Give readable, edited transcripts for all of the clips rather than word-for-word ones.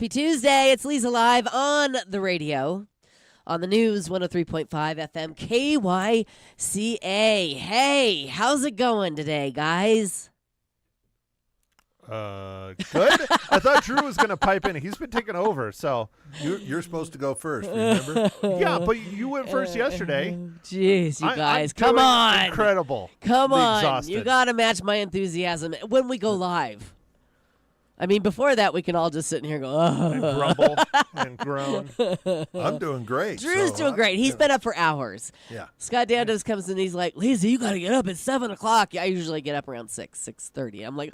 Happy Tuesday. It's Leza live on the radio, on the news, 103.5 FM KYCA. Hey, how's it going today, guys? Good. I thought Drew was going to pipe in. He's been taking over, so. You're supposed to go first, remember? Yeah, but you went first yesterday. Jeez, you guys. I'm Come doing on. Incredible. Come on. Exhausted. You got to match my enthusiasm when we go live. I mean, before that, we can all just sit in here and go, oh. And grumble and groan. I'm doing great. Drew's doing great. He's been up for hours. Yeah. Scott Dandos comes in, he's like, Leza, you got to get up at 7 o'clock. Yeah, I usually get up around 6:30. I'm like,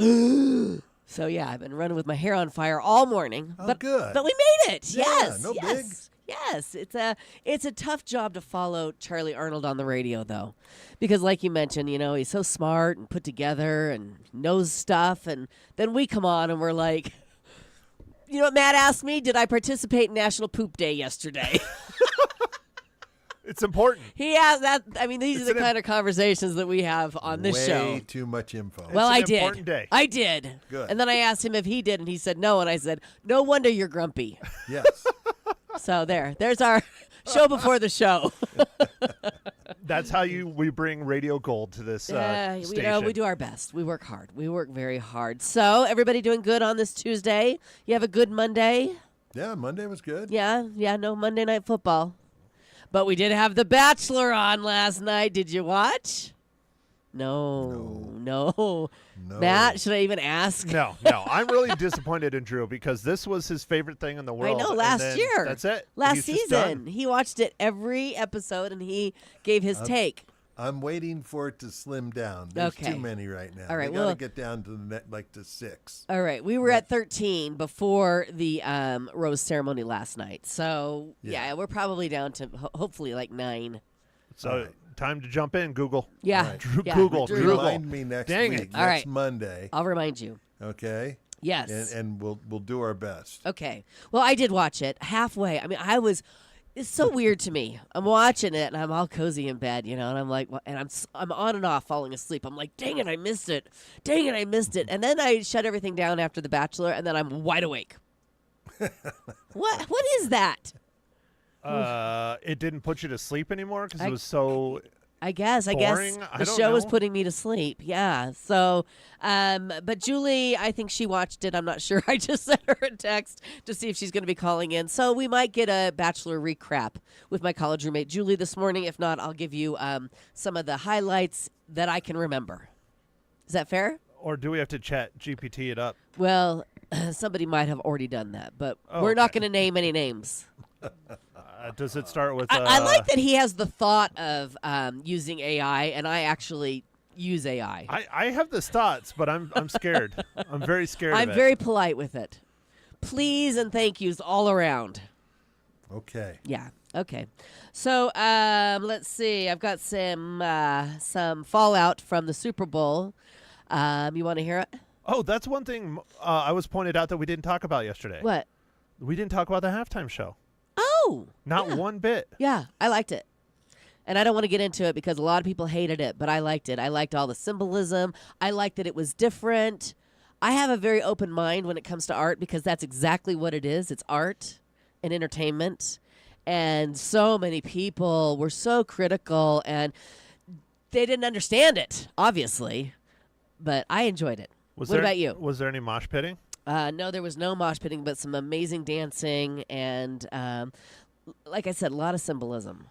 so, yeah, I've been running with my hair on fire all morning. Oh, but, good. But we made it. Yeah, Yes. no yes. big. Yes, it's a tough job to follow Charlie Arnold on the radio, though, because like you mentioned, you know, he's so smart and put together and knows stuff, and then we come on and we're like, you know what Matt asked me? Did I participate in National Poop Day yesterday? It's important. He asked that. I mean, these are the kind of conversations that we have on this show. Way too much info. Well, It's I an did. important day. I did. Good. And then I asked him if he did, and he said no, and I said, no wonder you're grumpy. Yes. So there's our show before the show. That's how we bring radio gold to this station. You know, we do our best. We work hard. We work very hard. So everybody doing good on this Tuesday? You have a good Monday? Yeah, Monday was good. Yeah, no Monday Night Football. But we did have The Bachelor on last night. Did you watch? No. Matt, should I even ask? No. I'm really disappointed in Drew because this was his favorite thing in the world. I know, and last then year. That's it. Last He's just season. done. He watched it every episode, and he gave his take. I'm waiting for it to slim down. There's Okay. too many right now. All right, We got to well- get down to to 6. All right, we were at 13 before the rose ceremony last night. So, yeah, we're probably down to hopefully like 9. So All right. time to jump in, Google. Yeah. All right. Drew, yeah. Google. Drew. Google. Remind me next Dang week, it. All next right. Monday. I'll remind you. Okay? Yes. And we'll do our best. Okay. Well, I did watch it halfway. I mean, it's so weird to me. I'm watching it and I'm all cozy in bed, you know, and I'm like, and I'm on and off falling asleep. I'm like, dang it, I missed it. And then I shut everything down after The Bachelor, and then I'm wide awake. What is that? It didn't put you to sleep anymore because I- it was so. I guess Boring? I the don't show was know. putting me to sleep. Yeah. So, but Julie, I think she watched it. I'm not sure. I just sent her a text to see if she's going to be calling in. So we might get a Bachelor recap with my college roommate Julie this morning. If not, I'll give you some of the highlights that I can remember. Is that fair? Or do we have to chat GPT it up? Well, somebody might have already done that, but we're not going to name any names. Does it start with? I like that he has the thought of using AI, and I actually use AI. I have the thoughts, but I'm scared. I'm very scared. I'm of it. very polite with it. Please and thank yous all around. Okay. Yeah. Okay. So let's see. I've got some fallout from the Super Bowl. You want to hear it? Oh, that's one thing I was pointed out that we didn't talk about yesterday. What? We didn't talk about the halftime show. Oh. Not yeah. one bit. Yeah, I liked it. And I don't want to get into it because a lot of people hated it, but I liked it. I liked all the symbolism. I liked that it was different. I have a very open mind when it comes to art because that's exactly what it is. It's art and entertainment. And so many people were so critical and they didn't understand it, obviously. But I enjoyed it. What about you? Was there any mosh pitting? No, there was no mosh pitting, but some amazing dancing and, like I said, a lot of symbolism.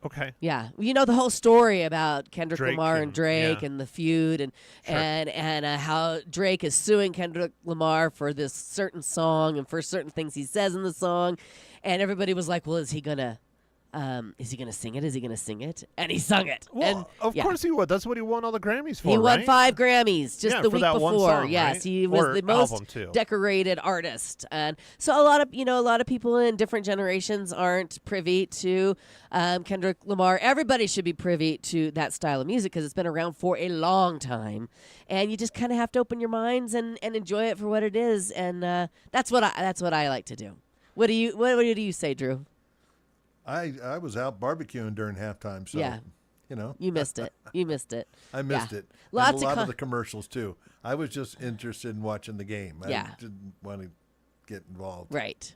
Okay. Yeah, you know the whole story about Kendrick Drake Lamar and and- Drake yeah. and the feud, and Sure. and how Drake is suing Kendrick Lamar for this certain song and for certain things he says in the song, and everybody was like, "Well, is he gonna sing it? Is he gonna sing it?" And he sung it. Well, and of yeah. course he would. That's what he won all the Grammys for. He won right? 5 Grammys just Yeah, the for week that one before. song, Yes, right? he was Or the most album, too. decorated artist, and so a lot of people in different generations aren't privy to Kendrick Lamar. Everybody should be privy to that style of music because it's been around for a long time, and you just kind of have to open your minds and enjoy it for what it is, and that's what I like to do. What do you say, Drew? I was out barbecuing during halftime, so Yeah. you know. You missed it. You missed it. I missed Yeah. it. Lots and a lot of of the commercials too. I was just interested in watching the game. Yeah. I didn't want to get involved. Right.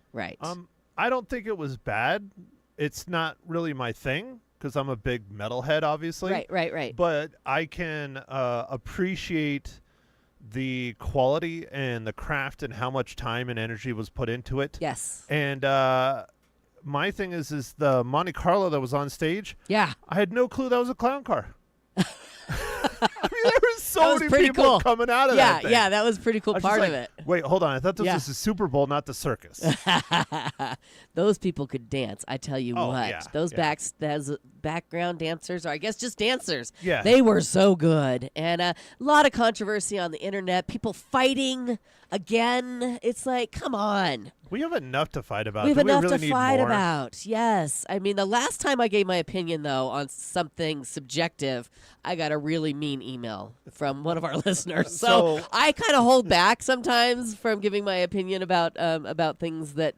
I don't think it was bad. It's not really my thing because I'm a big metalhead, obviously. Right. But I can appreciate the quality and the craft and how much time and energy was put into it. Yes. And my thing is the Monte Carlo that was on stage. Yeah. I had no clue that was a clown car. I mean, there were so That was many pretty people cool. coming out of that thing. Yeah, that was a pretty cool I was just part like, of it. Wait, hold on. I thought this Yeah. was the Super Bowl, not the circus. Those people could dance. I tell you Oh, what. yeah, Those yeah. those background dancers, or I guess just dancers. Yeah. They were so good. And a lot of controversy on the internet. People fighting again. It's like, come on. We have enough to fight about. We have Do enough we really to need fight more? about. Yes. I mean, the last time I gave my opinion, though, on something subjective, I got a really mean email from one of our listeners. So I kind of hold back sometimes from giving my opinion about things that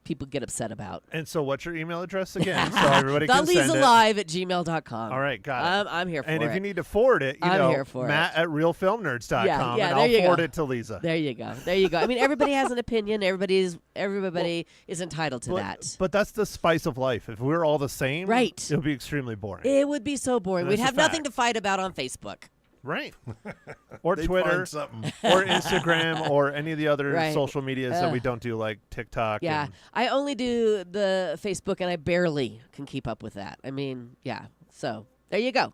people get upset about. And so what's your email address again? So everybody can send it. TheLezaLive@gmail.com. All right, got it. I'm here for it. And if you need to forward it, I'm here for Matt at realfilmnerds.com, Yeah, and there I'll you forward go. it to Leza. There you go. I mean, everybody has an opinion. Everybody is entitled to that. But that's the spice of life. If we're all the same, Right. it would be extremely boring. It would be so boring. And We'd that's have a nothing fact. to fight about on Facebook. Right. Or They'd Twitter, find something. or Instagram, or any of the other Right. social medias that we don't do, like TikTok. Yeah, and- I only do the Facebook, and I barely can keep up with that. I mean, yeah. So there you go.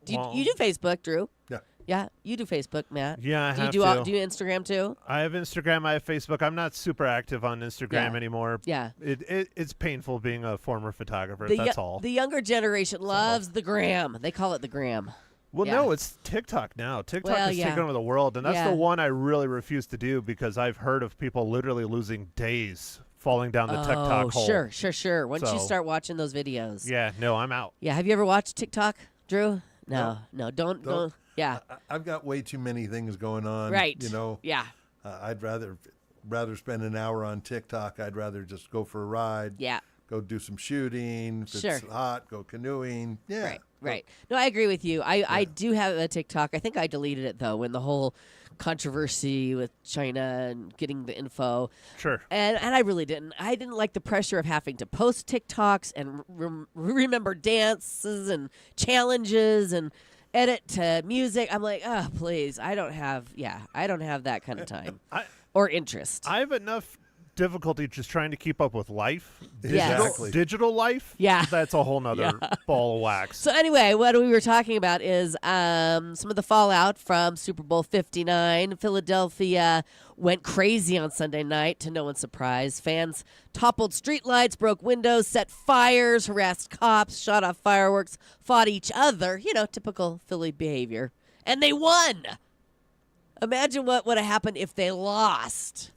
Well- You do Facebook, Drew? Yeah. Yeah, you do Facebook, Matt. Yeah, I do you have do to. do you Instagram too? I have Instagram. I have Facebook. I'm not super active on Instagram Yeah. anymore. Yeah. It's painful being a former photographer. The, That's all. The younger generation loves the gram. They call it the gram. Well, Yeah. no, it's TikTok now. TikTok Well, has yeah. taken over the world, and that's Yeah. the one I really refuse to do because I've heard of people literally losing days falling down the TikTok hole. Sure. Once you So- start watching those videos. Yeah, no, I'm out. Yeah. Have you ever watched TikTok, Drew? No. Don't. Yeah. I've got way too many things going on. Right. You know, Yeah. I'd rather spend an hour on TikTok. I'd rather just go for a ride. Yeah. Go do some shooting. If Sure. it's hot, go canoeing. Yeah. Right. No, I agree with you. I do have a TikTok. I think I deleted it though when the whole controversy with China and getting the info. Sure. And I really didn't. I didn't like the pressure of having to post TikToks and remember dances and challenges and edit to music. I'm like, oh, please. I don't have that kind of time or interest. I have enough difficulty just trying to keep up with life. Yes. Exactly. Digital life. Yeah. That's a whole nother ball of wax. So anyway, what we were talking about is some of the fallout from Super Bowl 59. Philadelphia went crazy on Sunday night, to no one's surprise. Fans toppled streetlights, broke windows, set fires, harassed cops, shot off fireworks, fought each other. Typical Philly behavior. And they won. Imagine what would have happened if they lost.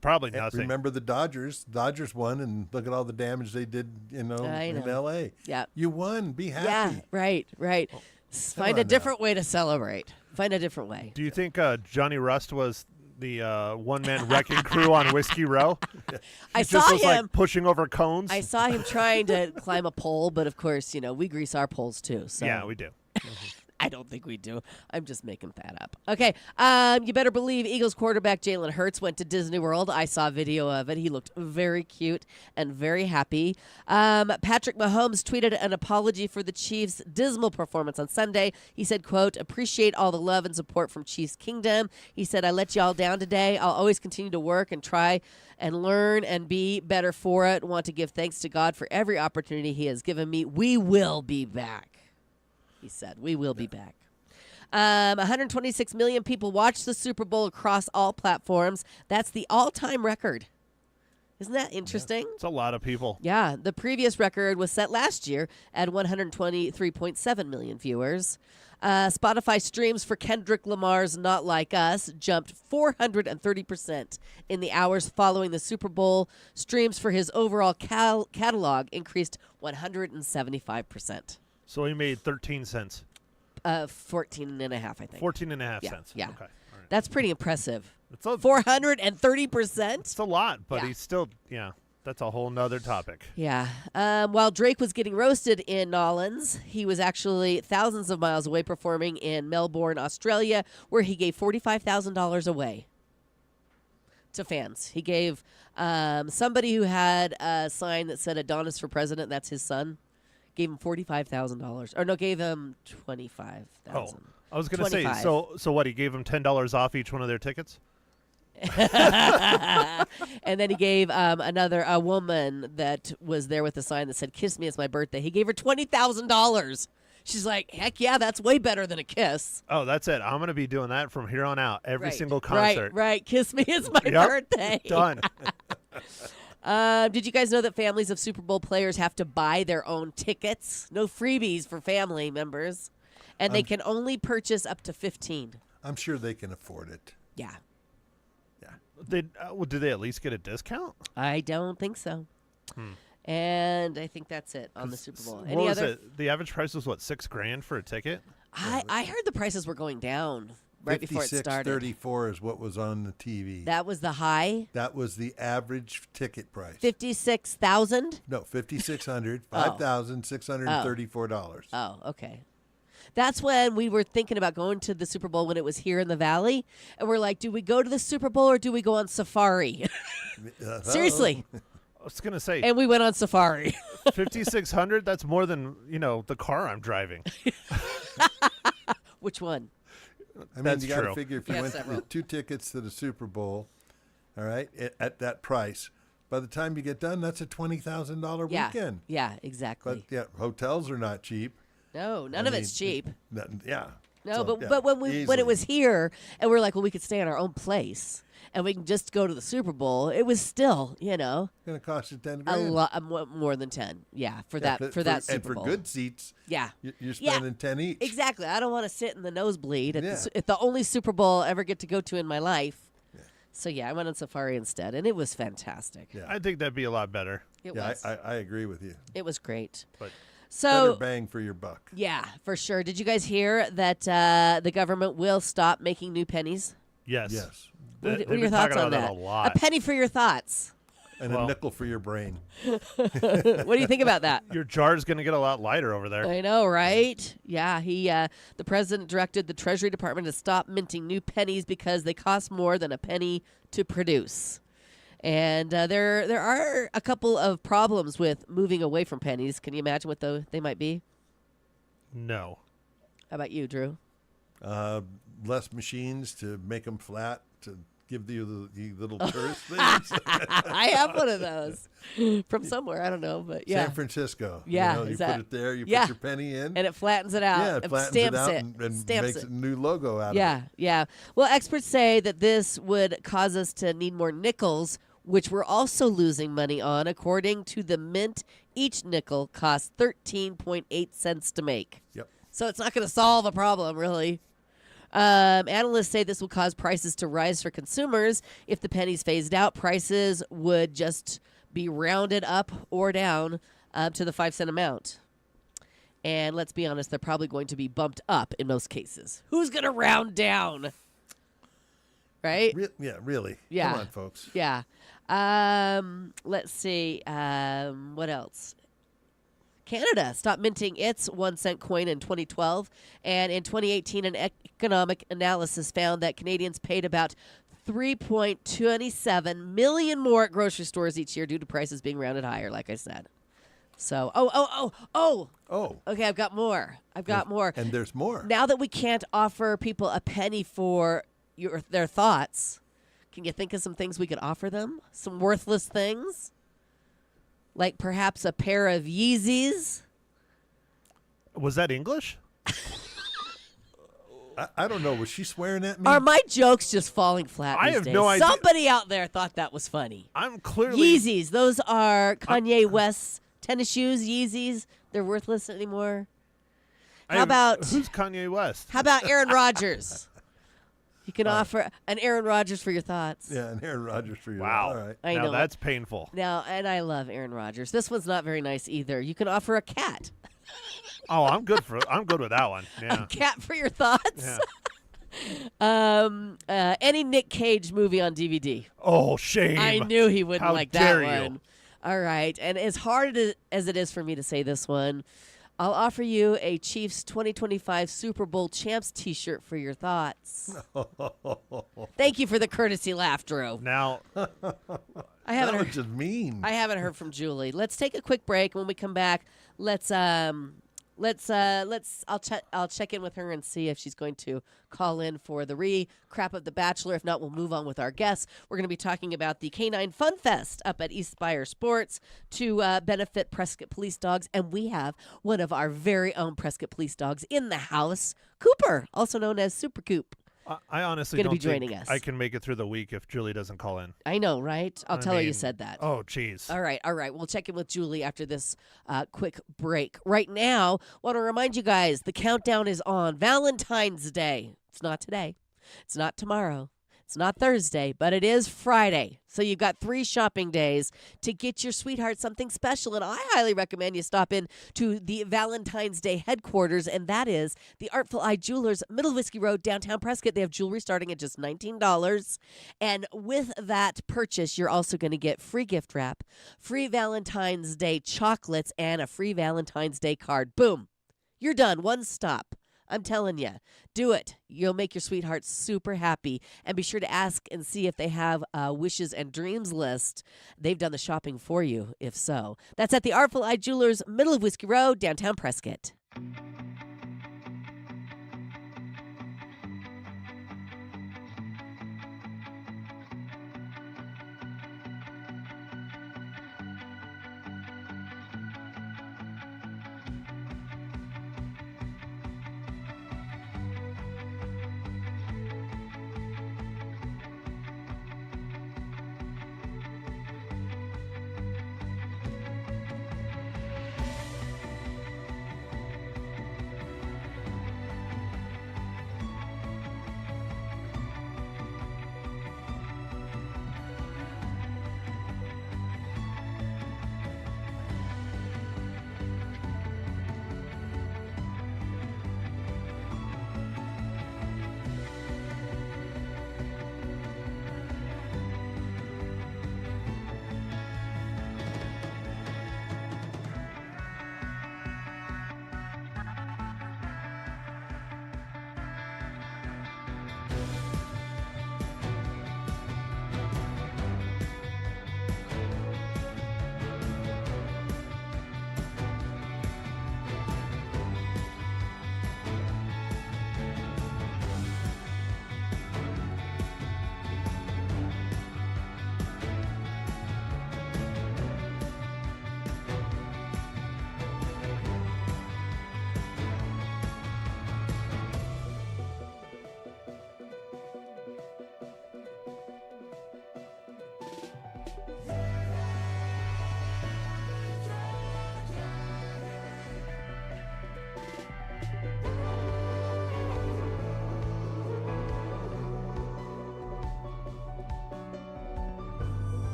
Probably nothing. Remember the Dodgers? Dodgers won, and look at all the damage they did. I In know. L.A. Yeah. You won. Be happy. Yeah, right. Find on a now. different way to celebrate. Find a different way. Do you think Johnny Rust was the one-man wrecking crew on Whiskey Row? I He just saw was him. like pushing over cones. I saw him trying to climb a pole, but of course, we grease our poles too. So Yeah, we do. I don't think we do. I'm just making that up. Okay, you better believe Eagles quarterback Jalen Hurts went to Disney World. I saw a video of it. He looked very cute and very happy. Patrick Mahomes tweeted an apology for the Chiefs' dismal performance on Sunday. He said, quote, appreciate all the love and support from Chiefs Kingdom. He said, I let y'all down today. I'll always continue to work and try and learn and be better for it. Want to give thanks to God for every opportunity he has given me. We will be back. He said, we will be back. 126 million people watched the Super Bowl across all platforms. That's the all-time record. Isn't that interesting? It's a lot of people. Yeah. The previous record was set last year at 123.7 million viewers. Spotify streams for Kendrick Lamar's Not Like Us jumped 430% in the hours following the Super Bowl. Streams for his overall catalog increased 175%. So he made 13 cents. 14 and a half, I think. 14 and a half Yeah, cents. yeah. Okay. All right. That's pretty impressive. It's a, 430%? it's a lot, but Yeah. he's still, that's a whole nother topic. Yeah. While Drake was getting roasted in Nolans, he was actually thousands of miles away performing in Melbourne, Australia, where he gave $45,000 away. to fans. He gave somebody who had a sign that said Adonis for president, that's his son, gave him $45,000. Or no, gave him $25,000. Oh, I was going to say, 25. so what? He gave them $10 off each one of their tickets? And then he gave a woman that was there with a sign that said, "Kiss me, it's my birthday." He gave her $20,000. She's like, heck yeah, that's way better than a kiss. Oh, that's it. I'm going to be doing that from here on out. Every Right, single concert. Right. Kiss me, it's my Yep. birthday. Done. Did you guys know that families of Super Bowl players have to buy their own tickets? No freebies for family members. And they can only purchase up to 15. I'm sure they can afford it. Yeah. Well, do they at least get a discount? I don't think so. And I think that's it on the Super Bowl. What Any was other? it? The average price was what, $6,000 for a ticket? I heard the prices were going down right before it started. $56.34 is what was on the TV. That was the high. That was the average ticket price. 56,000. No, $5,600, $5,634. Oh, okay. That's when we were thinking about going to the Super Bowl when it was here in the Valley, and we're like, do we go to the Super Bowl or do we go on safari? Seriously. I was going to say, And we went on safari. $5,600, that's more than, the car I'm driving. Which one? I mean, That's you got to true. figure if you Yeah, went several. with 2 tickets to the Super Bowl, all right, at that price, by the time you get done, that's a $20,000 Yeah. weekend. Yeah, exactly. But yeah, hotels are not cheap. No, none of it's cheap. Yeah. No, So, but yeah, but when easily. it was here and we're like, well, we could stay in our own place and we can just go to the Super Bowl. It was still, It's going to cost you $10 a grand. lot more than 10. Yeah, for Yeah, that for that Super and for Bowl. good seats, Yeah. you're Yeah. spending 10 each. Exactly. I don't want to sit in the nosebleed Yeah. at the only Super Bowl I ever get to go to in my life. So yeah, I went on safari instead, and it was fantastic. Yeah. I think that'd be a lot better. It Yeah, was. I agree with you. It was great. But Better So bang for your buck. yeah, for sure. Did you guys hear that the government will stop making new pennies? yes. Yes. What They've are your been thoughts talking on about that? a lot. A penny for your thoughts. And Well- a nickel for your brain. What do you think about that? Your jar's going to get a lot lighter over there. I know, right? Yeah, the president directed the Treasury Department to stop minting new pennies because they cost more than a penny to produce. And there are a couple of problems with moving away from pennies. Can you imagine what they might be? No. How about you, Drew? Less machines to make them flat, to give you the little tourist things. I have one of those from somewhere. I don't know, but yeah. San Francisco. Yeah, You is put that- it there, you yeah. put your penny in. And it flattens it out. yeah, it and flattens stamps it out it. and Stamps makes it. a new logo out of Yeah, it. yeah. Well, experts say that this would cause us to need more nickels, which we're also losing money on. According to the Mint, each nickel costs 13.8 cents to make. Yep. So it's not going to solve a problem, really. Analysts say this will cause prices to rise for consumers. If the pennies phased out, prices would just be rounded up or down to the 5-cent amount. And let's be honest, they're probably going to be bumped up in most cases. Who's going to round down? Right? Yeah, really. Yeah. Come on, folks. Yeah. Let's see. What else? Canada stopped minting its 1-cent coin in 2012. And in 2018, an economic analysis found that Canadians paid about $3.27 million more at grocery stores each year due to prices being rounded higher, like I said. So, Oh, okay, I've got more. and there's more. Now that we can't offer people a penny for their thoughts, can you think of some things we could offer them? Some worthless things? Like perhaps a pair of Yeezys? Was that English? I don't know. Was she swearing at me? Are my jokes just falling flat I these have days? no idea. Somebody out there thought that was funny. I'm clearly. Yeezys. Those are Kanye West's tennis shoes, Yeezys. They're worthless anymore. How about Who's Kanye West? Aaron Rodgers? You can offer an Aaron Rodgers for your thoughts. Yeah, and Aaron Rodgers for you. Wow. All right. I now know. that's painful. Now, and I love Aaron Rodgers. This one's not very nice either. You can offer a cat. Oh, I'm good with that one. Yeah. Cat for your thoughts. Yeah. Any Nick Cage movie on DVD. Oh, shame. I knew he wouldn't How like that dare you. one. All right. And as hard as it is for me to say this one, I'll offer you a Chiefs 2025 Super Bowl champs T-shirt for your thoughts. Thank you for the courtesy laugh, Drew. Now, I That haven't was heard. just mean. I haven't heard from Julie. Let's take a quick break. When we come back, I'll check in with her and see if she's going to call in for the recap of The Bachelor. If not, we'll move on with our guests. We're going to be talking about the Canine Fun Fest up at East Spire Sports to benefit Prescott Police Dogs, and we have one of our very own Prescott Police Dogs in the house, Cooper, also known as Super Coop. I honestly Gonna don't be joining think us. I can make it through the week if Julie doesn't call in. I know, right? I'll I tell her you mean, said that. Oh, jeez. All right. We'll check in with Julie after this quick break. Right now, want to remind you guys, the countdown is on. Valentine's Day. It's not today. It's not tomorrow. It's not Thursday, but it is Friday. So you've got 3 shopping days to get your sweetheart something special. And I highly recommend you stop in to the Valentine's Day headquarters, and that is the Artful Eye Jewelers, Middle Whiskey Road, downtown Prescott. They have jewelry starting at just $19. And with that purchase, you're also going to get free gift wrap, free Valentine's Day chocolates, and a free Valentine's Day card. Boom. You're done. One stop. I'm telling you, do it. You'll make your sweetheart super happy. And be sure to ask and see if they have a wishes and dreams list. They've done the shopping for you, if so. That's at the Artful Eye Jewelers, middle of Whiskey Road, downtown Prescott.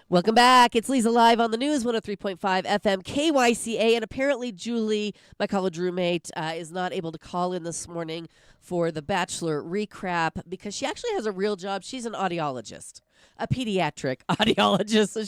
Welcome back. It's Leza Live on the News, 103.5 FM KYCA. And apparently Julie, my college roommate, is not able to call in this morning for the Bachelor recap because she actually has a real job. She's an audiologist, a pediatric audiologist. So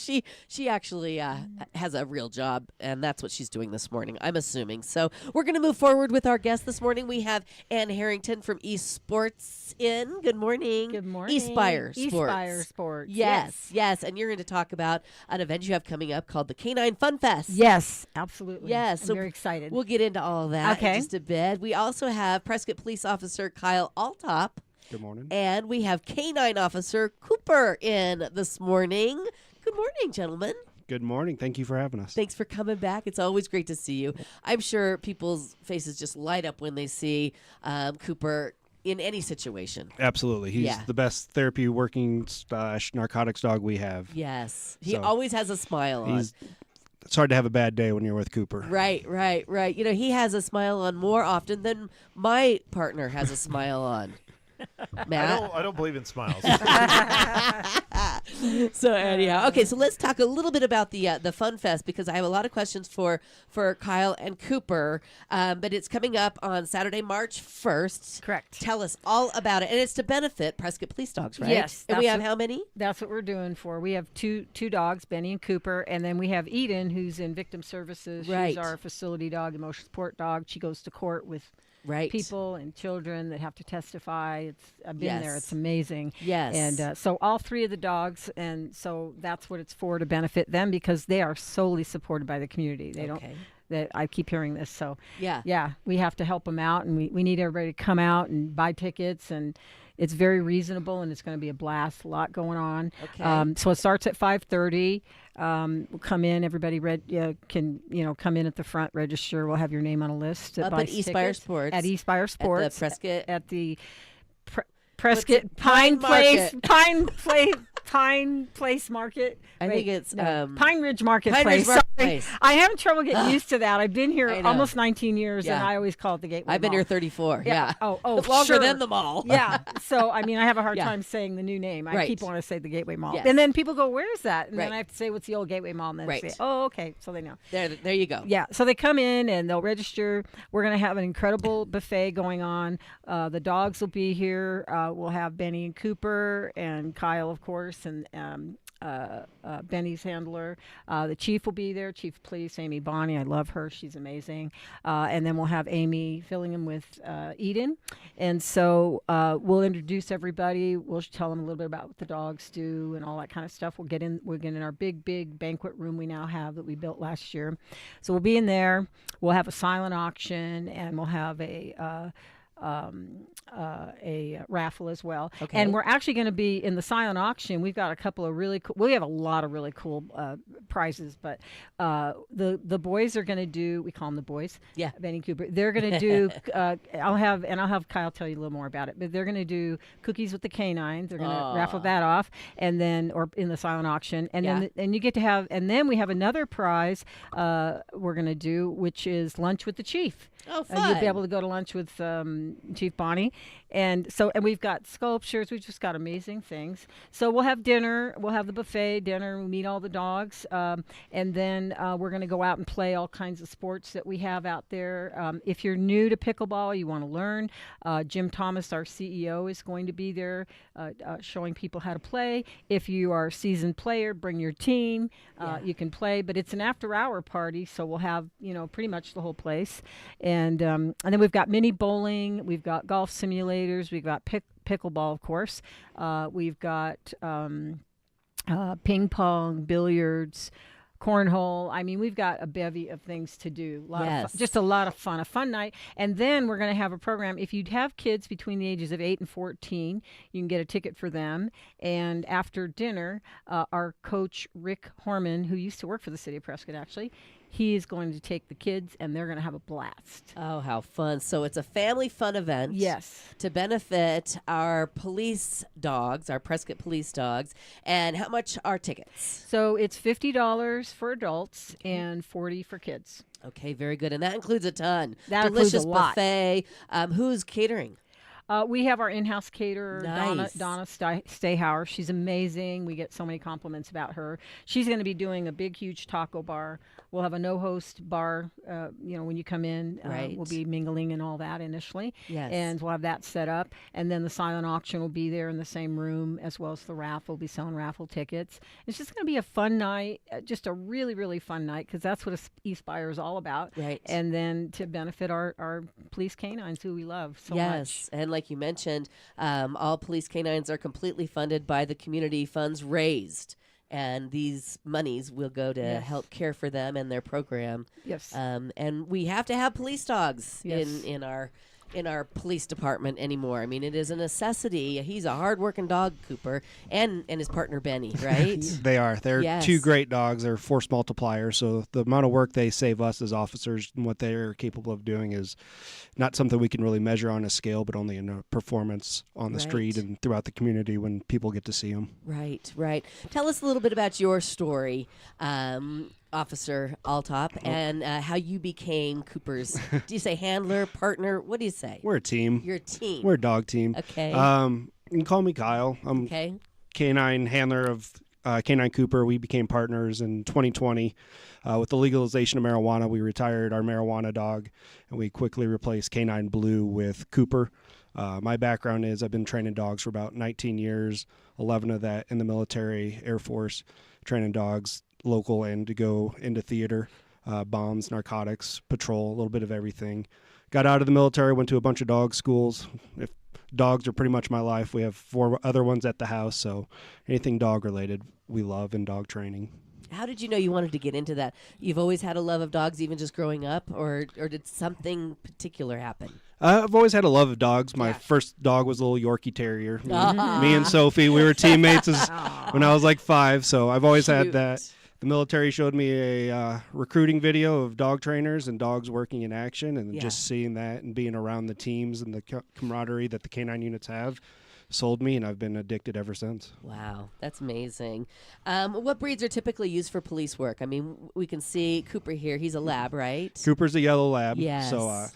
she actually has a real job, and that's what she's doing this morning, I'm assuming. So we're going to move forward with our guest this morning. We have Ann Harrington from East Sports in. Good morning. Good morning. East Spire Sports. East Spire Sports. Yes. And you're going to talk about an event you have coming up called the Canine Fun Fest. Yes, absolutely. Yes. I'm so very excited. We'll get into all of that in Okay. just a bit. We also have Prescott Police Officer Kyle Altop. Good morning. And we have Canine Officer Cooper in this morning. Good morning, gentlemen. Good morning. Thank you for having us. Thanks for coming back. It's always great to see you. I'm sure people's faces just light up when they see Cooper in any situation. Absolutely. He's Yeah. the best therapy working / narcotics dog we have. Yes. He So, always has a smile on. It's hard to have a bad day when you're with Cooper. Right. You know, he has a smile on more often than my partner has a smile on. Matt. I don't believe in smiles. So anyhow, okay. So let's talk a little bit about the Fun Fest, because I have a lot of questions for Kyle and Cooper. But it's coming up on Saturday, March 1st. Correct. Tell us all about it, and it's to benefit Prescott Police Dogs, right? Yes, And we that's have how many? That's what we're doing for. We have two dogs, Benny and Cooper, and then we have Eden, who's in victim services. Right. She's our facility dog, emotional support dog. She goes to court with Right. people and children that have to testify. I've been there. Yes. It's amazing. Yes. And so all three of the dogs, and so that's what it's for, to benefit them, because they are solely supported by the community. They don't. Okay. That I keep hearing this. So Yeah. we have to help them out, and we need everybody to come out and buy tickets, and it's very reasonable, and it's going to be a blast. A lot going on. Okay. So it starts at 5:30. We'll come in. Everybody can come in at the front, register. We'll have your name on a list. Up buy at East Spire tickets. Sports. At East Spire Sports. At the Prescott. At the Prescott Pine Market. Pine Place Market. I think it's Pine Ridge Marketplace. Pine Ridge Sorry. Marketplace. I have trouble getting used to that. I've been here I know. almost 19 years, Yeah. and I always call it the Gateway I've been Mall. here 34. Yeah. Oh, longer sure. than the mall. Yeah. So, I mean, I have a hard Yeah. time saying the new name. I Right. keep wanting to say the Gateway Mall. Yes. And then people go, where's that? And then Right. I have to say, what's the old Gateway Mall? And then Right. say, oh, okay. So they know. There you go. Yeah. So they come in and they'll register. We're going to have an incredible buffet going on. The dogs will be here. We'll have Benny and Cooper and Kyle, of course, and Benny's handler. The chief will be there, Chief of Police Amy Bonney. I love her. She's amazing. And then we'll have Amy filling in with Eden. And so we'll introduce everybody. We'll tell them a little bit about what the dogs do and all that kind of stuff. We'll get in our big banquet room we now have that we built last year. So we'll be in there. We'll have a silent auction, and we'll have a raffle as well. Okay. And we're actually going to be in the silent auction. We've got a couple of really cool, we have a lot of really cool prizes, but the boys are going to do, we call them the boys. Yeah. Benny Cooper. They're going to do, I'll have Kyle tell you a little more about it, but they're going to do cookies with the canines. They're going to raffle that off, and then, or in the silent auction. And Yeah. then, and you get to have, and then we have another prize we're going to do, which is lunch with the chief. Oh, fun. You'll be able to go to lunch with Chief Bonnie. And we've got sculptures. We've just got amazing things. So we'll have dinner. We'll have the buffet dinner. We'll meet all the dogs. And then we're going to go out and play all kinds of sports that we have out there. If you're new to pickleball, you want to learn, Jim Thomas, our CEO, is going to be there showing people how to play. If you are a seasoned player, bring your team. You can play. But it's an after-hour party, so we'll have, pretty much the whole place. And then we've got mini bowling. We've got golf simulators. We've got pickleball, of course. We've got ping pong, billiards, cornhole. I mean, we've got a bevy of things to do. Just a lot of fun, a fun night. And then we're going to have a program. If you have kids between the ages of 8 and 14, you can get a ticket for them. And after dinner, our coach, Rick Horman, who used to work for the city of Prescott, actually, he is going to take the kids, and they're going to have a blast. Oh, how fun. So it's a family fun event. Yes. To benefit our police dogs, our Prescott police dogs. And how much are tickets? So it's $50 for adults and $40 for kids. Okay, very good. And that includes a ton. That Delicious includes a lot. buffet. Who's catering? We have our in-house caterer, Nice. Donna Stayhauer. She's amazing. We get so many compliments about her. She's going to be doing a big, huge taco bar. We'll have a no-host bar, when you come in. Right. We'll be mingling and all that initially. Yes. And we'll have that set up. And then the silent auction will be there in the same room, as well as the raffle. We'll be selling raffle tickets. It's just going to be a fun night, just a really, really fun night, because that's what East Spire is all about. Right. And then to benefit our police canines, who we love so much. Yes, and like you mentioned, all police canines are completely funded by the community funds raised, and these monies will go to help care for them and their program. Yes. And we have to have police dogs Yes. in our police department anymore. I mean, it is a necessity. He's a hard-working dog, Cooper, and his partner Benny, right? They are. They're Yes. two great dogs. They're force multipliers. So the amount of work they save us as officers and what they're capable of doing is not something we can really measure on a scale, but only in a performance on the street Right. and throughout the community when people get to see them. Right, right. Tell us a little bit about your story. officer Altop, and how you became Cooper's. Do you say handler, partner? What do you say? We're a team. You're a team. We're a dog team. Okay. You can call me Kyle. I'm Okay. canine handler of Canine Cooper. We became partners in 2020. With the legalization of marijuana, we retired our marijuana dog, and we quickly replaced Canine Blue with Cooper. My background is I've been training dogs for about 19 years, 11 of that in the military, Air Force, training dogs local and to go into theater, bombs, narcotics, patrol, a little bit of everything. Got out of the military, went to a bunch of dog schools. If dogs are pretty much my life. We have 4 other ones at the house, so anything dog related we love in dog training. How did you know you wanted to get into that? You've always had a love of dogs, even just growing up, or did something particular happen? I've always had a love of dogs. My Yeah. first dog was a little Yorkie Terrier. Ah. Me and Sophie, we were teammates when I was like 5, so I've always had Cute. that. The military showed me a recruiting video of dog trainers and dogs working in action, and Yeah. just seeing that and being around the teams and the camaraderie that the canine units have sold me, and I've been addicted ever since. Wow, that's amazing. What breeds are typically used for police work? I mean, we can see Cooper here. He's a lab, right? Cooper's a yellow lab. Yes. So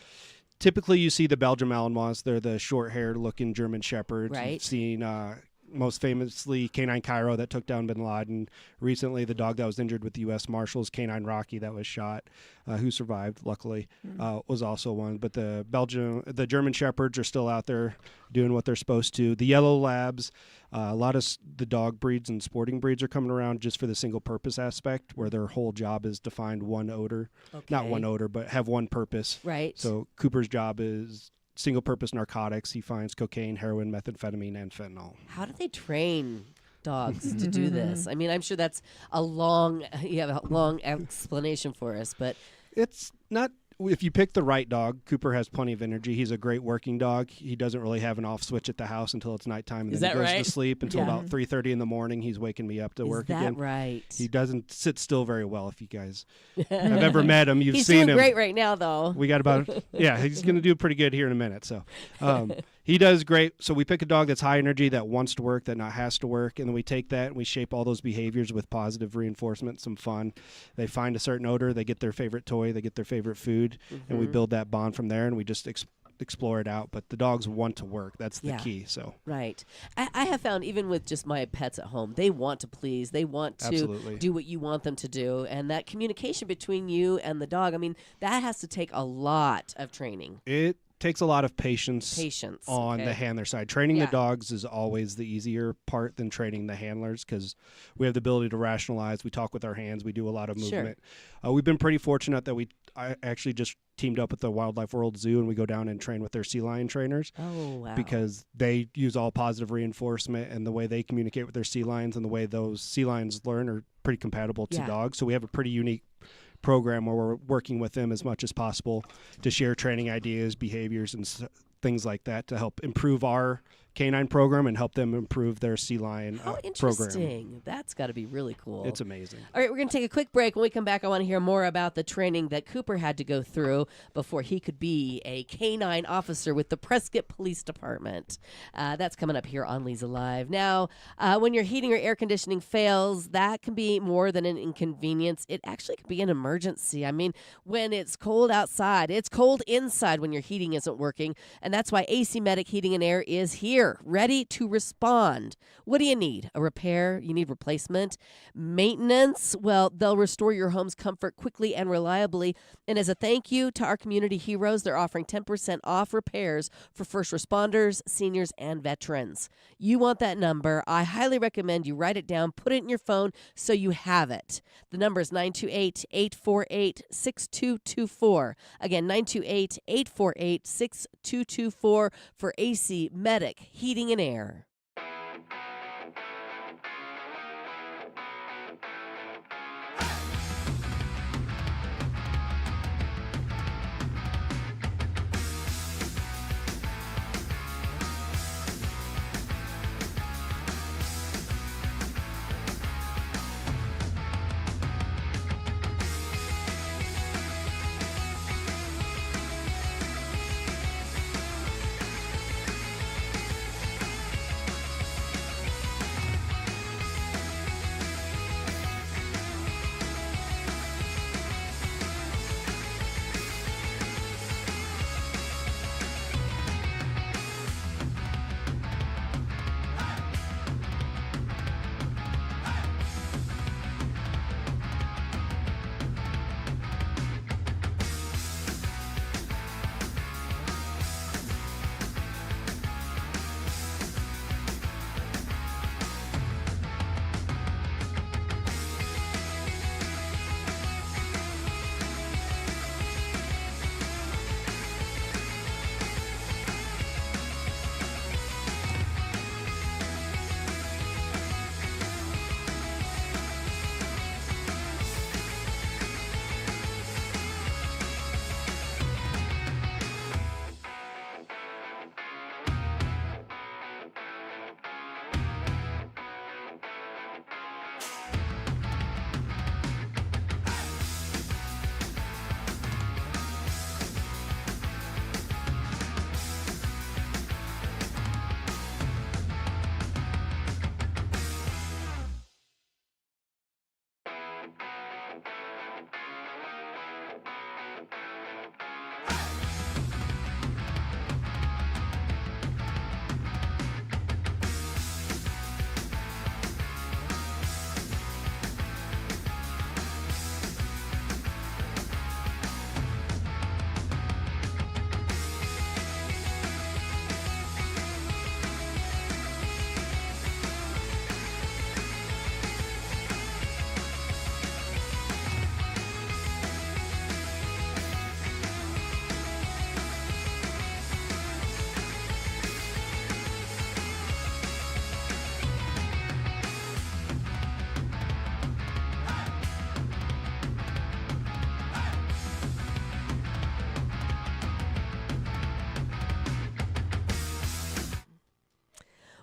typically you see the Belgian Malinois. They're the short-haired looking German Shepherds. Right. You've seen most famously Canine Cairo that took down bin Laden. Recently, the dog that was injured with the U.S. Marshals, Canine Rocky, that was shot, who survived, luckily, was also one. But the German Shepherds are still out there doing what they're supposed to. The yellow labs, a lot of the dog breeds and sporting breeds are coming around just for the single purpose aspect, where their whole job is to find one odor. Not Okay. one odor, but have one purpose. Right. So Cooper's job is single-purpose narcotics. He finds cocaine, heroin, methamphetamine, and fentanyl. How do they train dogs to do this? I mean, I'm sure that's you have a long explanation for us, but It's not. If you pick the right dog, Cooper has plenty of energy. He's a great working dog. He doesn't really have an off switch at the house until it's nighttime, and Is then he that goes right? to sleep until Yeah. about 3:30 in the morning. He's waking me up to is work that again. right? He doesn't sit still very well. If you guys have ever met him, you've He's seen doing him. great right now, though. We got about he's going to do pretty good here in a minute. So he does great. So we pick a dog that's high energy, that wants to work, that not has to work, and then we take that and we shape all those behaviors with positive reinforcement, some fun. They find a certain odor, they get their favorite toy, they get their favorite food, and we build that bond from there, and we just explore it out. But the dogs want to work. That's the Yeah. key. So Right. I have found, even with just my pets at home, they want to please. They want to Absolutely. do what you want them to do. And that communication between you and the dog, I mean, that has to take a lot of training. it takes a lot of patience on okay? the handler side. Training Yeah. the dogs is always the easier part than training the handlers, because we have the ability to rationalize. We talk with our hands. We do a lot of Sure. movement. We've been pretty fortunate that I actually just teamed up with the Wildlife World Zoo, and we go down and train with their sea lion trainers, Oh, wow. because they use all positive reinforcement, and the way they communicate with their sea lions and the way those sea lions learn are pretty compatible to Yeah. dogs. So we have a pretty unique program where we're working with them as much as possible to share training ideas, behaviors, and things like that to help improve our canine program and help them improve their sea lion How program. interesting. That's got to be really cool. It's amazing. All right, we're going to take a quick break. When we come back, I want to hear more about the training that Cooper had to go through before he could be a canine officer with the Prescott Police Department. That's coming up here on Leza Live. Now, when your heating or air conditioning fails, that can be more than an inconvenience. It actually can be an emergency. I mean, when it's cold outside, it's cold inside when your heating isn't working, and that's why AC Medic Heating and Air is here, ready to respond. What do you need? A repair? You need replacement? Maintenance? Well, they'll restore your home's comfort quickly and reliably. And as a thank you to our community heroes, they're offering 10% off repairs for first responders, seniors, and veterans. You want that number? I highly recommend you write it down, put it in your phone so you have it. The number is 928-848-6224. Again, 928-848-6224 for AC Medic Heating and Air.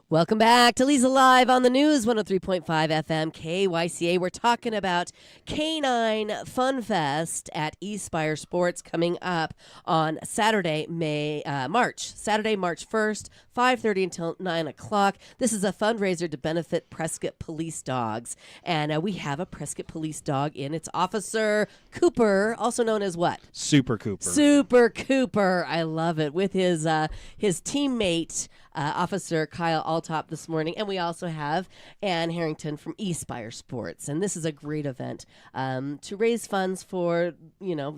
Welcome back to Leza Live on the News, 103.5 FM, KYCA. We're talking about Canine Fun Fest at Eastspire Sports coming up on Saturday, March 1st, 5:30 until 9 o'clock. This is a fundraiser to benefit Prescott Police Dogs. And we have a Prescott Police Dog in. It's Officer Cooper, also known as what? Super Cooper. Super Cooper. I love it. With his teammate, Officer Kyle Altop this morning. And we also have Ann Harrington from Eastspire Sports. And this is a great event to raise funds for,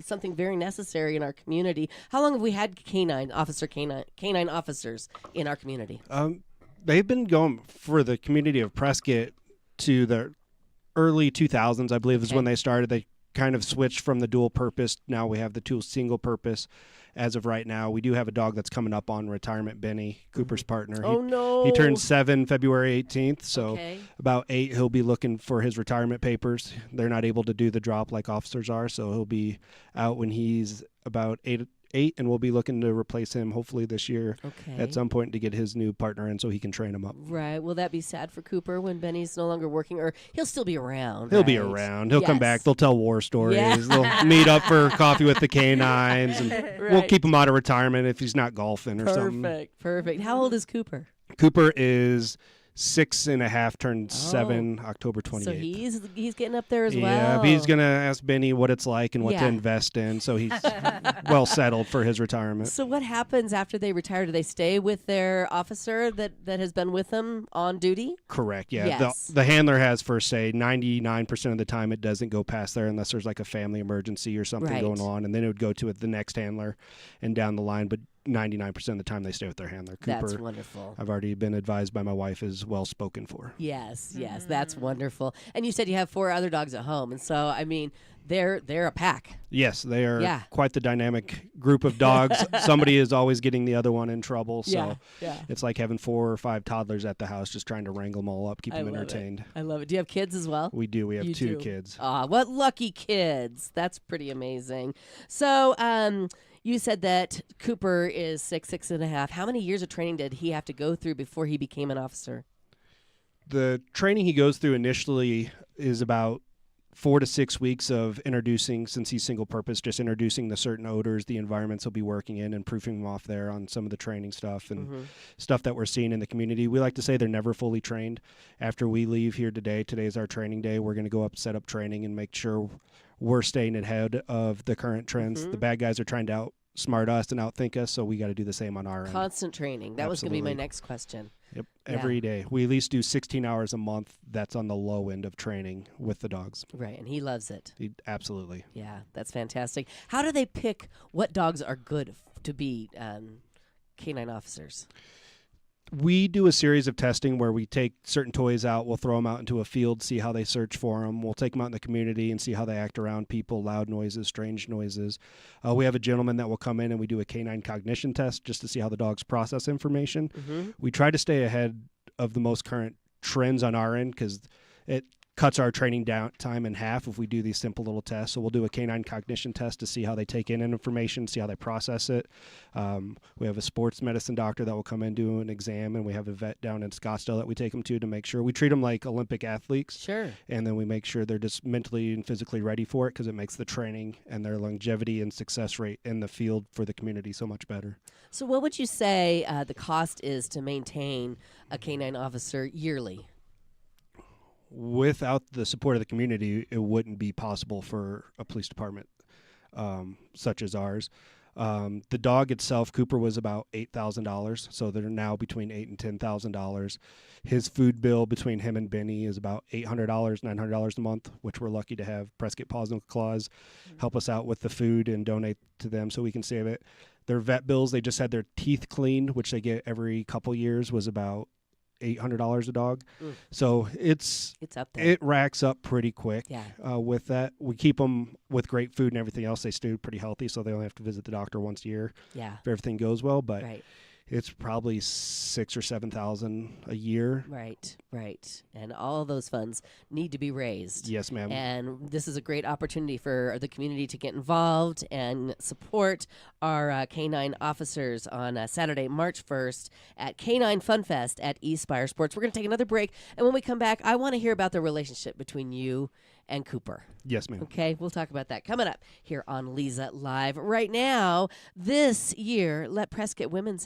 something very necessary in our community. How long have we had canine officers in our community? They've been going for the community of Prescott to the early 2000s, I believe, is when they started. They kind of switched from the dual purpose. Now we have the two single purpose. As of right now, we do have a dog that's coming up on retirement, Benny, Cooper's partner. He turns 7 February 18th, so about 8 he'll be looking for his retirement papers. They're not able to do the drop like officers are, so he'll be out when he's about 8, and we'll be looking to replace him hopefully this year at some point to get his new partner in so he can train him up. Right. Will that be sad for Cooper when Benny's no longer working, or he'll still be around? He'll be around. He'll come back. They'll tell war stories. They'll meet up for coffee with the canines, and we'll keep him out of retirement if he's not golfing or something. Perfect. How old is Cooper? Cooper is 6.5, turned 7 October 28th. So he's getting up there as well. Yeah, but he's going to ask Benny what it's like and what to invest in, so he's well settled for his retirement. So what happens after they retire? Do they stay with their officer that has been with them on duty? Correct, yeah. Yes. The handler has first say. 99% of the time it doesn't go past there unless there's like a family emergency or something going on, and then it would go to the next handler and down the line, but 99% of the time they stay with their handler. Cooper, that's wonderful. I've already been advised by my wife, is well spoken for. Yes, that's wonderful. And you said you have 4 other dogs at home, and so they're a pack. Yes, they are quite the dynamic group of dogs. Somebody is always getting the other one in trouble, so it's like having 4 or 5 toddlers at the house, just trying to wrangle them all up, keep them entertained. I love it. Do you have kids as well? We do. We have 2 kids. What lucky kids. That's pretty amazing. So, you said that Cooper is 6.5. How many years of training did he have to go through before he became an officer? The training he goes through initially is about 4 to 6 weeks of introducing, since he's single purpose, just introducing the certain odors, the environments he'll be working in, and proofing them off there on some of the training stuff and stuff that we're seeing in the community. We like to say they're never fully trained. After we leave here today's our training day, we're going to go up, set up training, and make sure we're staying ahead of the current trends. The bad guys are trying to outsmart us and outthink us, so we got to do the same on our end. Constant training. That was going to be my next question. Yep, every day. We at least do 16 hours a month. That's on the low end of training with the dogs. Right, and he loves it. Absolutely. Yeah, that's fantastic. How do they pick what dogs are good to be canine officers? We do a series of testing where we take certain toys out, we'll throw them out into a field, see how they search for them. We'll take them out in the community and see how they act around people, loud noises, strange noises. We have a gentleman that will come in and we do a canine cognition test just to see how the dogs process information. We try to stay ahead of the most current trends on our end because it cuts our training down time in half if we do these simple little tests. So we'll do a canine cognition test to see how they take in information, see how they process it. We have a sports medicine doctor that will come in, do an exam, and we have a vet down in Scottsdale that we take them to make sure we treat them like Olympic athletes. Sure. And then we make sure they're just mentally and physically ready for it because it makes the training and their longevity and success rate in the field for the community so much better. So what would you say the cost is to maintain a canine officer yearly? Without the support of the community, it wouldn't be possible for a police department such as ours. The dog itself, Cooper, was about $8,000, so they're now between $8,000 and $10,000. His food bill between him and Benny is about $800, $900 a month, which we're lucky to have Prescott Paws and Claws help us out with the food and donate to them so we can save it. Their vet bills, they just had their teeth cleaned, which they get every couple years, was about $800 a dog. So it's up there. It racks up pretty quick. Yeah. With that, we keep them with great food and everything else. They stay pretty healthy, so they only have to visit the doctor once a year. Yeah. If everything goes well. But it's probably 6,000 or 7,000 a year. Right, right. And all those funds need to be raised. Yes, ma'am. And this is a great opportunity for the community to get involved and support our canine officers on Saturday, March 1st at Canine Fun Fest at East Spire Sports. We're going to take another break. And when we come back, I want to hear about the relationship between you and Cooper. Yes, ma'am. Okay, we'll talk about that coming up here on Leza Live. Right now, this year, let Prescott Women's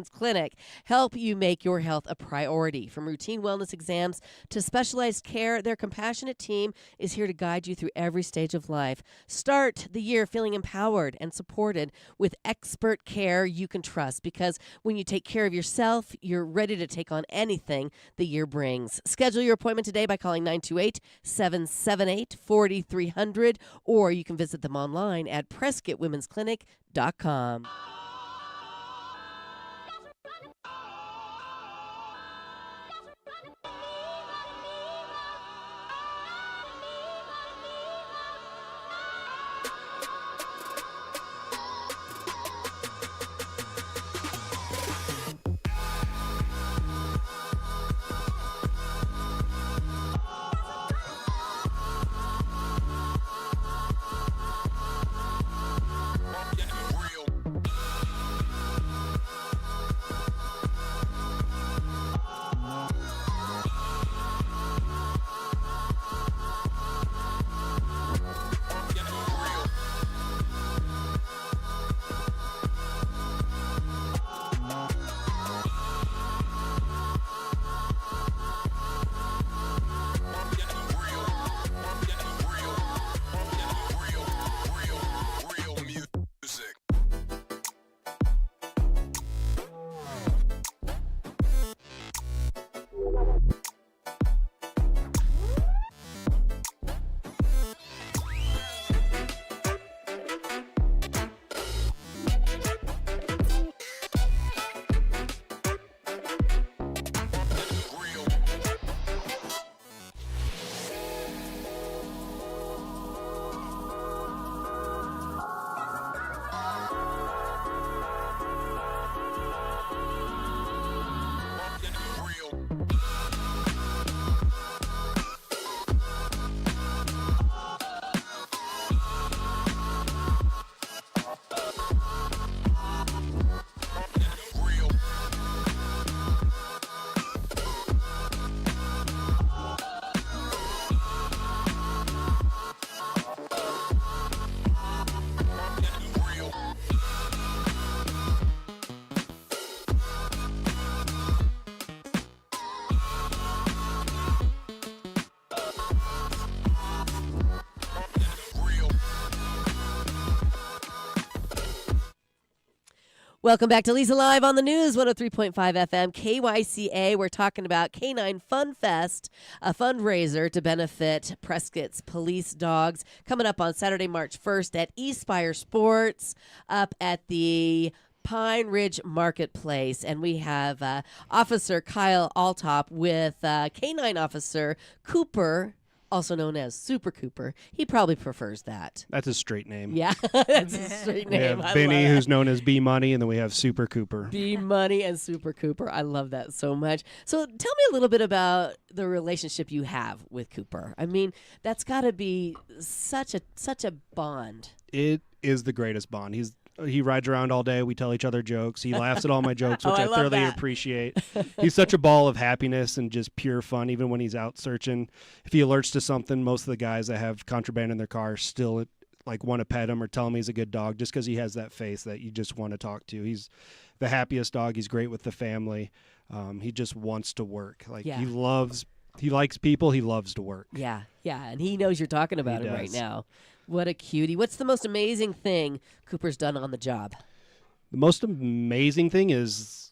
Clinic help you make your health a priority. From routine wellness exams to specialized care, their compassionate team is here to guide you through every stage of life. Start the year feeling empowered and supported with expert care you can trust, because when you take care of yourself, you're ready to take on anything the year brings. Schedule your appointment today by calling 928-778-4300, or you can visit them online at PrescottWomen'sClinic.com. Welcome back to Leza Live on the News, 103.5 FM, KYCA. We're talking about Canine Fun Fest, a fundraiser to benefit Prescott's police dogs, coming up on Saturday, March 1st at East Spire Sports up at the Pine Ridge Marketplace. And we have Officer Kyle Altop with Canine Officer Cooper, also known as Super Cooper. He probably prefers that. That's his straight name. Yeah, that's his straight We name. have I Benny, love who's known as B Money, and then we have Super Cooper. B Money and Super Cooper. I love that so much. So tell me a little bit about the relationship you have with Cooper. I mean, that's got to be such a bond. It is the greatest bond. He rides around all day. We tell each other jokes. He laughs at all my jokes, which I I love thoroughly that. appreciate. He's such a ball of happiness and just pure fun, even when he's out searching. If he alerts to something, most of the guys that have contraband in their car still want to pet him or tell him he's a good dog, just because he has that face that you just want to talk to. He's the happiest dog. He's great with the family. He just wants to work. Yeah. He likes people. He loves to work. Yeah, and he knows you're talking about He him right does. now. What a cutie. What's the most amazing thing Cooper's done on the job? The most amazing thing is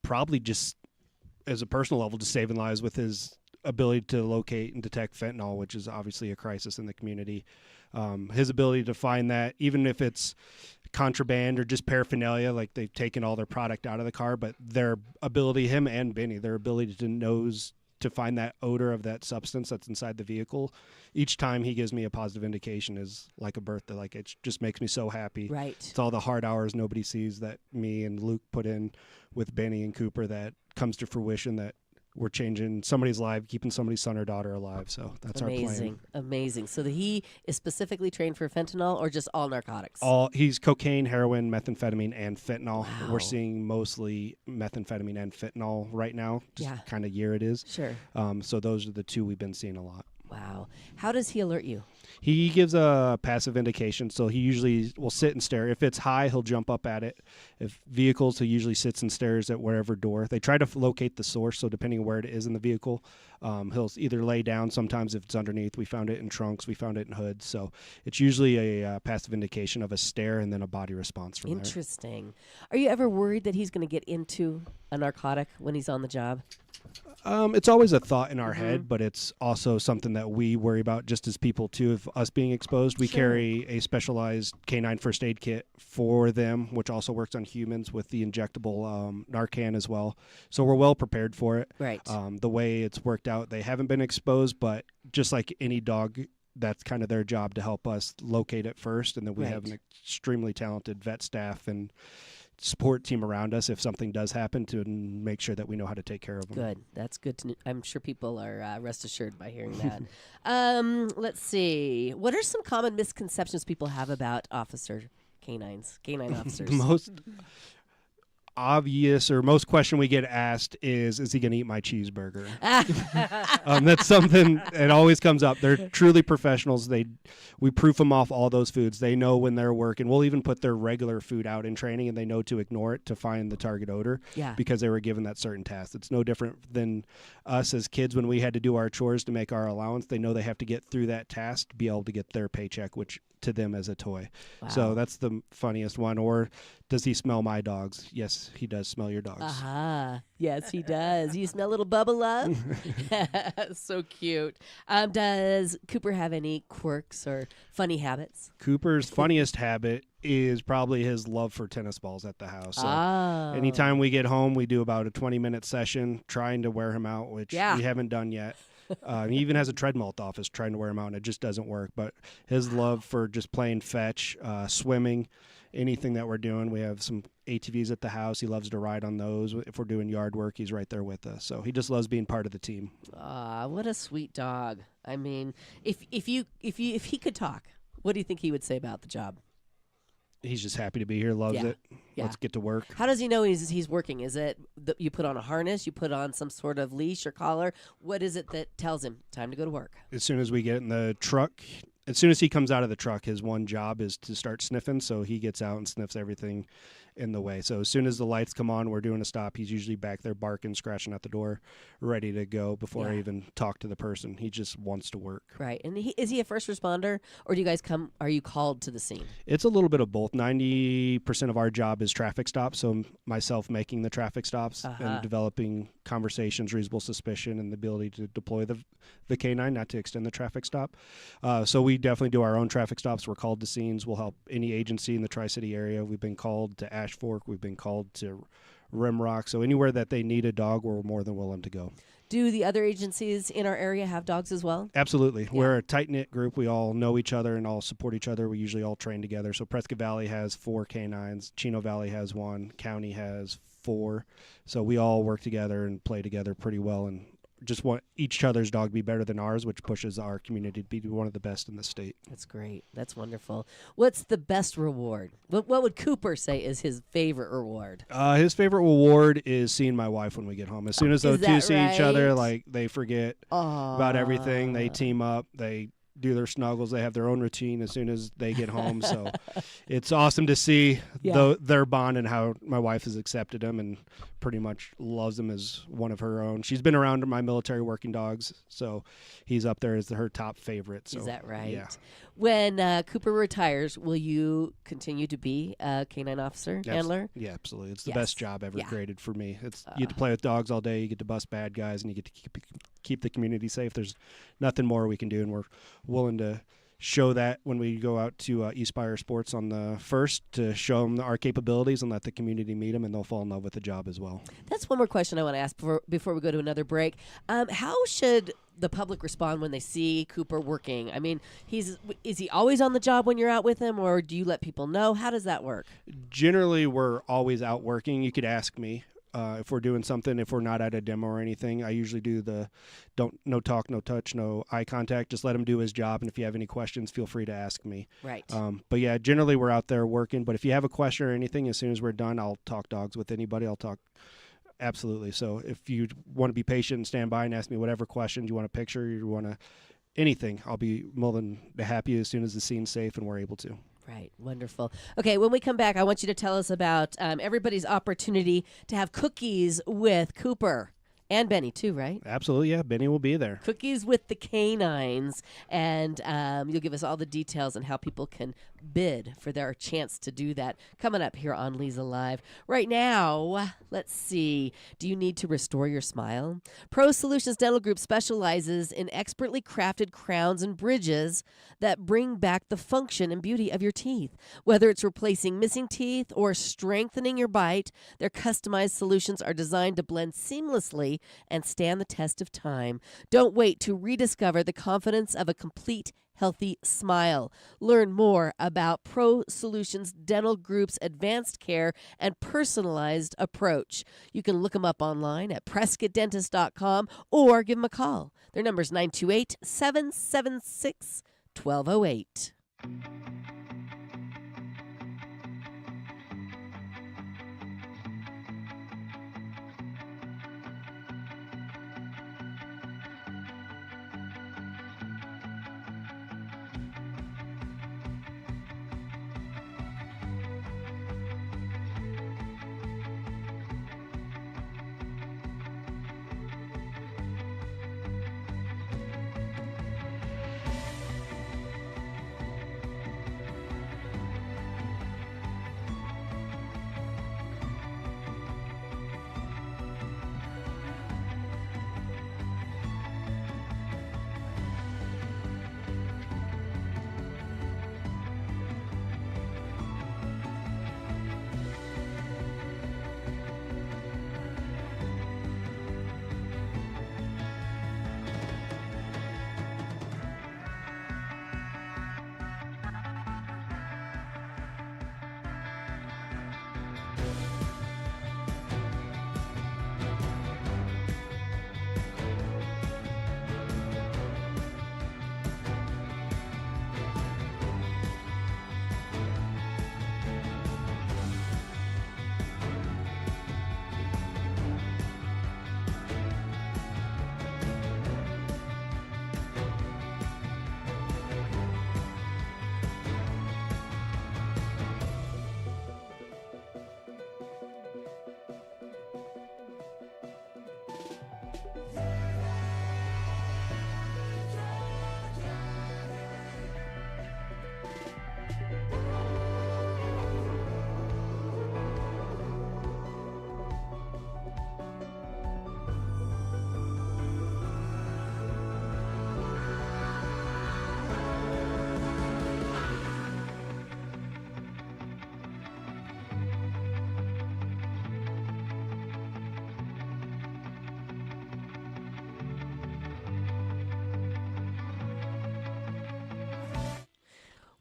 probably just as a personal level, just saving lives with his ability to locate and detect fentanyl, which is obviously a crisis in the community. His ability to find that, even if it's contraband or just paraphernalia, like they've taken all their product out of the car, but their ability, him and Benny, their ability to to find that odor of that substance that's inside the vehicle, each time he gives me a positive indication is like a birthday. Like it just makes me so happy. Right. It's all the hard hours nobody sees that me and Luke put in with Benny and Cooper that comes to fruition, that we're changing somebody's life, keeping somebody's son or daughter alive. So that's our plan. Amazing. So he is specifically trained for fentanyl or just all narcotics? He's cocaine, heroin, methamphetamine, and fentanyl. Wow. We're seeing mostly methamphetamine and fentanyl right now, just kind of year it is. Sure. So those are the two we've been seeing a lot. Wow. How does he alert you? He gives a passive indication, so he usually will sit and stare. If it's high, he'll jump up at it. If vehicles, he usually sits and stares at wherever door. They try to locate the source, so depending on where it is in the vehicle, he'll either lay down. Sometimes if it's underneath, we found it in trunks, we found it in hoods. So it's usually a passive indication of a stare and then a body response from there. Interesting. Are you ever worried that he's going to get into a narcotic when he's on the job? It's always a thought in our head, but it's also something that we worry about just as people too, of us being exposed. We carry a specialized canine first aid kit for them, which also works on humans with the injectable Narcan as well. So we're well prepared for it. Right. The way it's worked out, they haven't been exposed, but just like any dog, that's kind of their job to help us locate it first. And then we have an extremely talented vet staff and support team around us if something does happen to make sure that we know how to take care of them. Good. That's good to know. I'm sure people are rest assured by hearing that. Let's see. What are some common misconceptions people have about canine officers? Most obvious or most question we get asked is he going to eat my cheeseburger? That's something that always comes up. They're truly professionals. We proof them off all those foods. They know when they're working. We'll even put their regular food out in training, and they know to ignore it to find the target odor because they were given that certain task. It's no different than us as kids when we had to do our chores to make our allowance. They know they have to get through that task to be able to get their paycheck, which to them as a toy. Wow. So that's the funniest one. Or does he smell my dogs? Yes, he does smell your dogs. Aha. Yes, he does. You smell a little bubble love? So cute. Does Cooper have any quirks or funny habits? Cooper's funniest habit is probably his love for tennis balls at the house. So anytime we get home, we do about a 20-minute session trying to wear him out, which we haven't done yet. He even has a treadmill at the office trying to wear him out, and it just doesn't work. But his love for just playing fetch, swimming, anything that we're doing. We have some ATVs at the house. He loves to ride on those. If we're doing yard work, he's right there with us. So he just loves being part of the team. What a sweet dog. I mean, if he could talk, what do you think he would say about the job? He's just happy to be here, loves it. Yeah. Let's get to work. How does he know he's working? Is it you put on a harness, you put on some sort of leash or collar? What is it that tells him time to go to work? As soon as we get in the truck, as soon as he comes out of the truck, his one job is to start sniffing. So he gets out and sniffs everything in the way. So as soon as the lights come on, we're doing a stop. He's usually back there barking, scratching at the door, ready to go before I even talk to the person. He just wants to work. Right. And is he a first responder, or do you guys are you called to the scene? It's a little bit of both. 90% of our job is traffic stops. So myself making the traffic stops and developing conversations, reasonable suspicion, and the ability to deploy the canine, not to extend the traffic stop. So we definitely do our own traffic stops. We're called to scenes. We'll help any agency in the Tri-City area. We've been called to Ash Fork. We've been called to Rimrock. So anywhere that they need a dog, we're more than willing to go. Do the other agencies in our area have dogs as well? Absolutely. Yeah. We're a tight-knit group. We all know each other and all support each other. We usually all train together. So Prescott Valley has 4 canines. Chino Valley has 1. County has 4. So we all work together and play together pretty well and just want each other's dog to be better than ours, which pushes our community to be one of the best in the state. That's great. That's wonderful. What's the best reward? What would Cooper say is his favorite reward? His favorite reward is seeing my wife when we get home. As soon as those two see each other, like they forget about everything. They team up. They do their snuggles. They have their own routine as soon as they get home. So it's awesome to see their bond and how my wife has accepted them and pretty much loves him as one of her own. She's been around my military working dogs, so he's up there as her top favorite. So, is that right? Yeah. When Cooper retires, will you continue to be a canine officer, handler? Yeah, absolutely. It's the best job ever created for me. It's you get to play with dogs all day, you get to bust bad guys, and you get to keep the community safe. There's nothing more we can do, and we're willing to show that when we go out to Eastspire Sports on the 1st to show them our capabilities and let the community meet them, and they'll fall in love with the job as well. That's one more question I want to ask before we go to another break. How should the public respond when they see Cooper working? I mean, is he always on the job when you're out with him, or do you let people know? How does that work? Generally, we're always out working. You could ask me. If we're doing something, if we're not at a demo or anything, I usually do the no talk, no touch, no eye contact. Just let him do his job. And if you have any questions, feel free to ask me. Right. But yeah, generally we're out there working. But if you have a question or anything, as soon as we're done, I'll talk dogs with anybody. I'll talk. Absolutely. So if you want to be patient and stand by and ask me whatever questions you want a picture, you want to anything, I'll be more than happy as soon as the scene's safe and we're able to. Right. Wonderful. Okay, when we come back, I want you to tell us about everybody's opportunity to have cookies with Cooper. And Benny, too, right? Absolutely, yeah. Benny will be there. Cookies with the canines. And you'll give us all the details on how people can bid for their chance to do that. Coming up here on Leza Live. Right now, let's see. Do you need to restore your smile? Pro Solutions Dental Group specializes in expertly crafted crowns and bridges that bring back the function and beauty of your teeth. Whether it's replacing missing teeth or strengthening your bite, their customized solutions are designed to blend seamlessly and stand the test of time. Don't wait to rediscover the confidence of a complete, healthy smile. Learn more about Pro Solutions Dental Group's advanced care and personalized approach. You can look them up online at PrescottDentist.com or give them a call. Their number is 928-776-1208.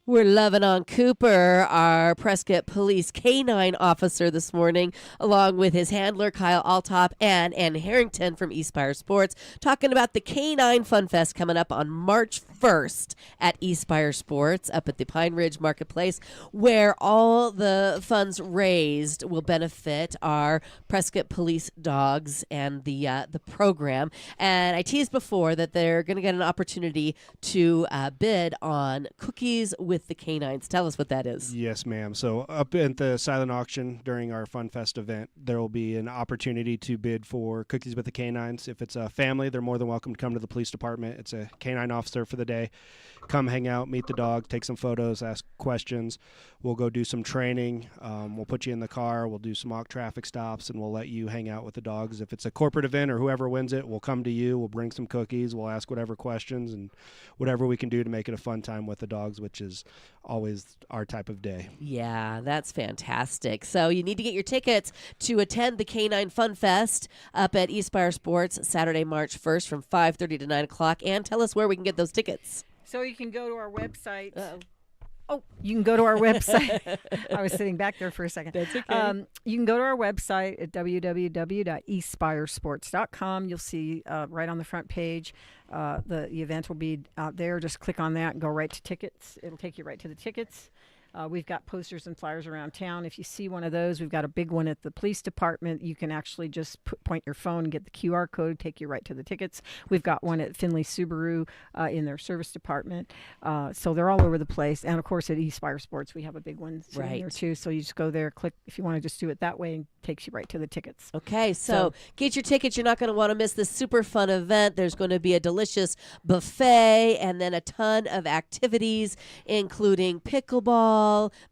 We're loving on Cooper, our Prescott Police Canine officer this morning, along with his handler, Kyle Altop, and Ann Harrington from Eastspire Sports, talking about the Canine Fun Fest coming up on March 1st at Eastspire Sports up at the Pine Ridge Marketplace, where all the funds raised will benefit our Prescott Police dogs and the program. And I teased before that they're going to get an opportunity to bid on cookies with with the canines. Tell us what that is. Yes, ma'am. So up at the silent auction during our Fun Fest event, there will be an opportunity to bid for Cookies with the Canines. If it's a family, they're more than welcome to come to the police department. It's a canine officer for the day. Come hang out, meet the dog, take some photos, ask questions. We'll go do some training. We'll put you in the car. We'll do some mock traffic stops, and we'll let you hang out with the dogs. If it's a corporate event or whoever wins it, we'll come to you. We'll bring some cookies. We'll ask whatever questions and whatever we can do to make it a fun time with the dogs, which is always our type of day. Yeah, that's fantastic. So you need to get your tickets to attend the Canine Fun Fest up at Eastspire Sports Saturday, March 1st from 5:30 to 9 o'clock. And tell us where we can get those tickets. So you can go to our website. Uh-oh. Oh, you can go to our website. I was sitting back there for a second. That's okay. You can go to our website at www.eastspiresports.com. You'll see right on the front page the event will be out there. Just click on that and go right to tickets. It'll take you right to the tickets. We've got posters and flyers around town. If you see one of those, we've got a big one at the police department. You can actually just point your phone and get the QR code, take you right to the tickets. We've got one at Findlay Subaru in their service department. So they're all over the place. And, of course, at Eastspire Sports, we have a big one sitting there, too. So you just go there, click if you want to just do it that way, and it takes you right to the tickets. Okay, so get your tickets. You're not going to want to miss this super fun event. There's going to be a delicious buffet and then a ton of activities, including pickleball,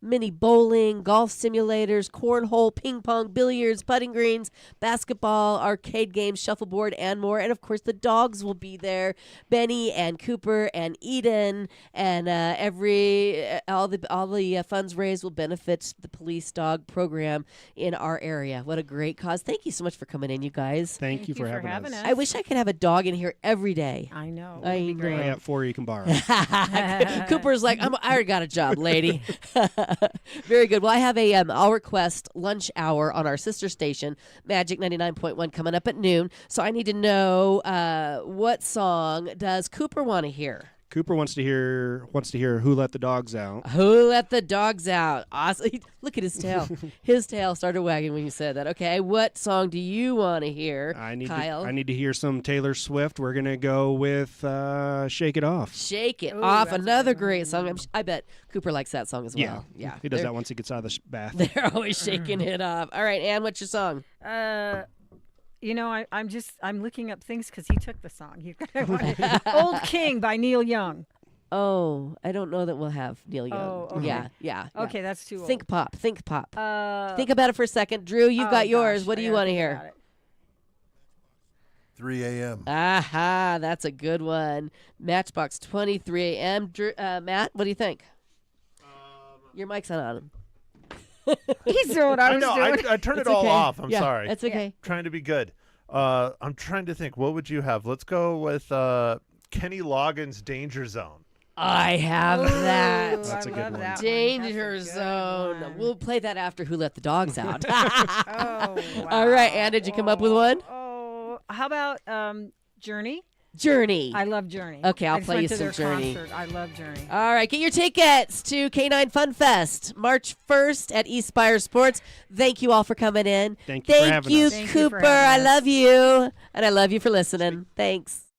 mini bowling, golf simulators, cornhole, ping pong, billiards, putting greens, basketball, arcade games, shuffleboard, and more. And of course, the dogs will be there. Benny and Cooper and Eden, and all the funds raised will benefit the police dog program in our area. What a great cause! Thank you so much for coming in, you guys. Thank you for having us. I wish I could have a dog in here every day. I know. I It'd be know. great. I got 4 you can borrow. Cooper's like, I already got a job, lady. Very good. Well, I have a I'll request lunch hour on our sister station, Magic 99.1, coming up at noon. So I need to know what song does Cooper want to hear? Cooper wants to hear Who Let the Dogs Out. Who let the dogs out? Awesome. Look at his tail. His tail started wagging when you said that. Okay, what song do you want to hear, Kyle? I need to hear some Taylor Swift. We're going to go with Shake It Off. Shake It Ooh, Off. that's a Another good great song. I bet Cooper likes that song as well. Yeah. He does that once he gets out of the bath. They're always shaking it off. All right, Ann, what's your song? You know, I'm looking up things because he took the song. Old King by Neil Young. Oh, I don't know that we'll have Neil Young. Oh, okay. Yeah. Okay, that's too old. Think pop. Think about it for a second. Drew, you've oh, got yours. gosh, What do I you gotta want to think hear? about it. 3 a.m. Aha, that's a good one. Matchbox 23 a.m. Drew, Matt, what do you think? Your mic's not on him. He's doing what I was know. doing. I turned it It's all okay. off. I'm Yeah, sorry. That's okay. Trying to be good. I'm trying to think. What would you have? Let's go with Kenny Loggins' Danger Zone. I have Ooh, that. That's I a good love one. that Danger That's a good Zone. one. We'll play that after Who Let the Dogs Out. Oh, wow. All right, Ann, did you come up with one? Oh, how about Journey? Journey. I love Journey. Okay, I'll I just play went you to some their Journey. Concert. I love Journey. All right, get your tickets to K9 Fun Fest, March 1st at Eastspire Sports. Thank you all for coming in. Thank you for having us. Thank you for Cooper. having I us. love you, and I love you for listening. Thanks.